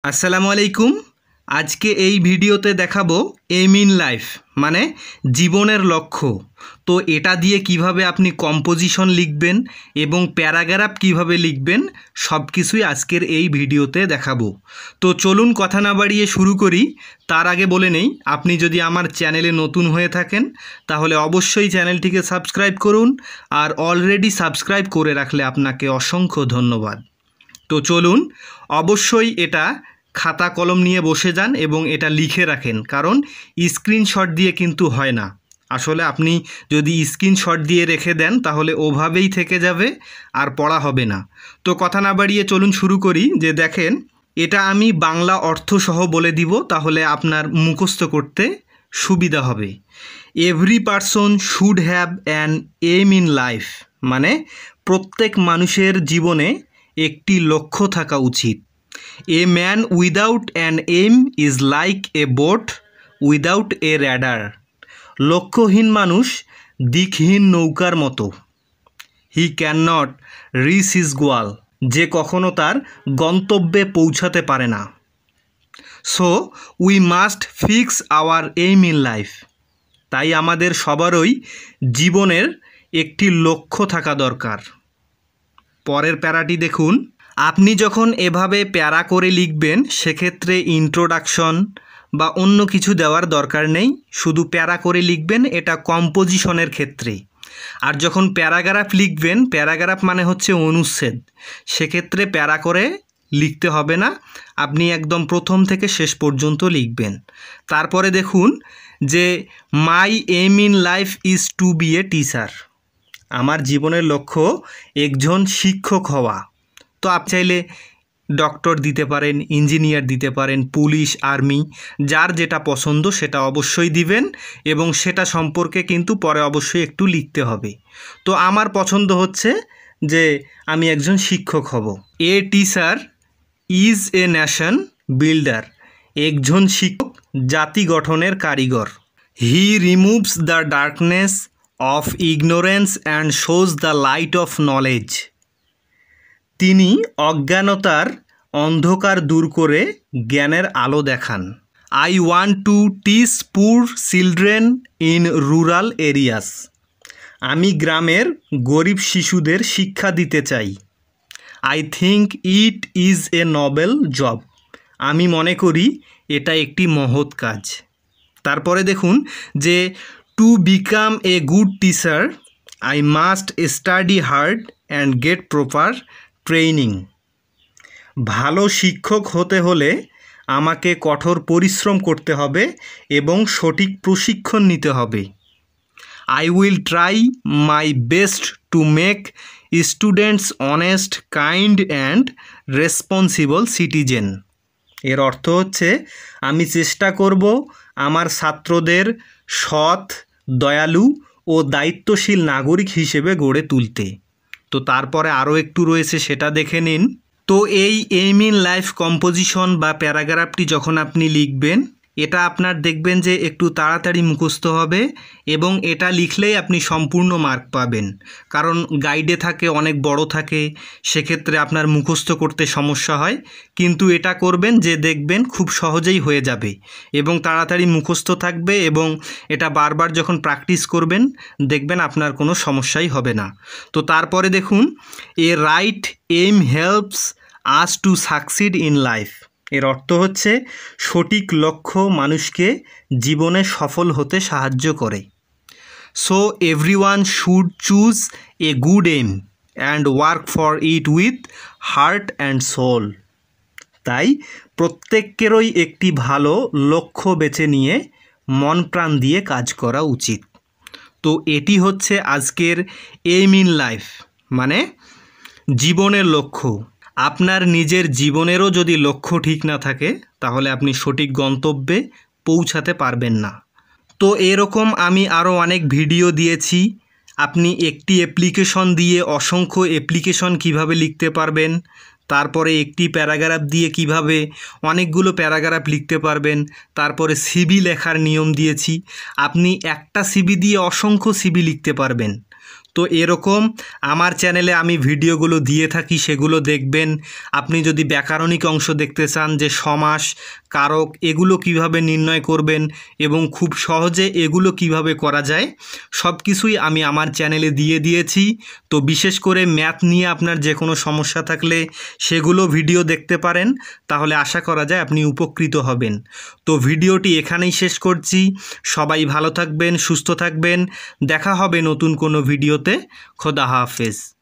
আসসালামু আলাইকুম। আজকে এই ভিডিওতে দেখাবো এম ইন লাইফ মানে জীবনের লক্ষ্য। তো এটা দিয়ে কিভাবে আপনি কম্পোজিশন লিখবেন এবং প্যারাগ্রাফ কিভাবে লিখবেন সব কিছুই আজকের এই ভিডিওতে দেখাবো। তো চলুন কথা না বাড়িয়ে শুরু করি। তার আগে বলে নেই, আপনি যদি আমার চ্যানেলে নতুন হয়ে থাকেন তাহলে অবশ্যই চ্যানেলটিকে সাবস্ক্রাইব করুন, আর অলরেডি সাবস্ক্রাইব করে রাখলে আপনাকে অসংখ্য ধন্যবাদ। তো চলুন, অবশ্যই এটা খাতা কলম নিয়ে বসে যান এবং এটা লিখে রাখেন, কারণ স্ক্রিনশট দিয়ে কিন্তু হয় না। আসলে আপনি যদি স্ক্রিনশট দিয়ে রেখে দেন তাহলে ওভাবেই থেকে যাবে, আর পড়া হবে না। তো কথা না বাড়িয়ে চলুন শুরু করি। যে দেখেন, এটা আমি বাংলা অর্থ সহ বলে দিব, তাহলে আপনার মুখস্থ করতে সুবিধা হবে। Every person should have an aim in life মানে প্রত্যেক মানুষের জীবনে একটি লক্ষ্য থাকা উচিত। A man without an aim is like a boat without a rudder. লক্ষ্যহীন মানুষ দিকহীন নৌকার মতো। He can not reach his goal, যে কখনো তার গন্তব্যে পৌঁছাতে পারে না। So we must fix our aim in life, তাই আমাদের সবারই জীবনের একটি লক্ষ্য থাকা দরকার। পরের প্যারাটি দেখুন। আপনি যখন এভাবে প্যারা করে লিখবেন সেক্ষেত্রে ইন্ট্রোডাকশন বা অন্য কিছু দেওয়ার দরকার নেই, শুধু প্যারা করে লিখবেন, এটা কম্পোজিশনের ক্ষেত্রে। আর যখন প্যারাগ্রাফ লিখবেন, প্যারাগ্রাফ মানে হচ্ছে অনুচ্ছেদ, সেক্ষেত্রে প্যারা করে লিখতে হবে না, আপনি একদম প্রথম থেকে শেষ পর্যন্ত লিখবেন। তারপরে দেখুন যে my aim in life is to be a teacher. আমার জীবনের লক্ষ্য একজন শিক্ষক হওয়া। তো আপনি চাইলে ডক্টর দিতে পারেন, ইঞ্জিনিয়ার দিতে পারেন, পুলিশ, আর্মি, যার যেটা পছন্দ সেটা অবশ্যই দিবেন, এবং সেটা সম্পর্কে কিন্তু পরে অবশ্যই একটু লিখতে হবে। তো আমার পছন্দ হচ্ছে যে আমি একজন শিক্ষক হব। A teacher is a nation builder. একজন শিক্ষক জাতি গঠনের কারিগর। He removes the darkness of ignorance and shows the light of knowledge. তিনি অজ্ঞানতার অন্ধকার দূর করে জ্ঞানের আলো দেখান। I want to teach poor children in rural areas. আমি গ্রামের গরিব শিশুদের শিক্ষা দিতে চাই। I think it is a noble job. আমি মনে করি এটা একটি মহৎ কাজ। তারপরে দেখুন যে to become a good teacher I must study hard and get proper training. ভালো শিক্ষক হতে হলে আমাকে কঠোর পরিশ্রম করতে হবে এবং সঠিক প্রশিক্ষণ নিতে হবে। I will try my best to make students honest, kind and responsible citizen. এর অর্থ হচ্ছে আমি চেষ্টা করব আমার ছাত্রদের সৎ, দয়ালু ও দায়িত্বশীল নাগরিক হিসেবে গড়ে তুলতে। তো তারপরে আরও একটু রয়েছে, সেটা দেখে নিন। তো এই এইম ইন লাইফ কম্পোজিশন বা প্যারাগ্রাফটি যখন আপনি লিখবেন, এটা আপনার দেখবেন যে একটু তাড়াতাড়ি মুখস্থ হবে, এবং এটা লিখলেই আপনি সম্পূর্ণ মার্ক পাবেন। কারণ গাইডে থাকে, অনেক বড় থাকে, সেক্ষেত্রে আপনার মুখস্থ করতে সমস্যা হয়। কিন্তু এটা করবেন যে দেখবেন খুব সহজেই হয়ে যাবে এবং তাড়াতাড়ি মুখস্থ থাকবে, এবং এটা বারবার যখন প্র্যাকটিস করবেন দেখবেন আপনার কোনো সমস্যাই হবে না। তো তারপরে দেখুন, a right aim helps us to succeed in life. এর অর্থ হচ্ছে সঠিক লক্ষ্য মানুষকে জীবনে সফল হতে সাহায্য করে। So everyone should choose a good aim and work for it with heart and soul. তাই প্রত্যেকেরই একটি ভালো লক্ষ্য বেছে নিয়ে মন প্রাণ দিয়ে কাজ করা উচিত। তো এটি হচ্ছে আজকের এইম ইন লাইফ মানে জীবনের লক্ষ্য। আপনার নিজের জীবনেরও যদি লক্ষ্য ঠিক না থাকে তাহলে আপনি সঠিক গন্তব্যে পৌঁছাতে পারবেন না। তো এরকম আমি আরও অনেক ভিডিও দিয়েছি। আপনি একটি অ্যাপ্লিকেশন দিয়ে অসংখ্য অ্যাপ্লিকেশন কিভাবে লিখতে পারবেন, তারপরে একটি প্যারাগ্রাফ দিয়ে কিভাবে অনেকগুলো প্যারাগ্রাফ লিখতে পারবেন, তারপরে সিভি লেখার নিয়ম দিয়েছি। আপনি একটা সিভি দিয়ে অসংখ্য সিভি লিখতে পারবেন। তো এরকম আমার চ্যানেলে আমি ভিডিওগুলো দিয়ে থাকি, সেগুলো দেখবেন। আপনি যদি ব্যাকরণিক অংশ দেখতে চান যে সমাস, কারক এগুলো কিভাবে নির্ণয় করবেন এবং খুব সহজে এগুলো কিভাবে করা যায় সব কিছুই আমি আমার চ্যানেলে দিয়ে দিয়েছি। তো বিশেষ করে ম্যাথ নিয়ে আপনার যে কোনো সমস্যা থাকলে সেগুলো ভিডিও দেখতে পারেন, তাহলে আশা করা যায় আপনি উপকৃত হবেন। তো ভিডিওটি এখানেই শেষ করছি। সবাই ভালো থাকবেন, সুস্থ থাকবেন। দেখা হবে নতুন কোনো ভিডিওতে। খোদা হাফেজ।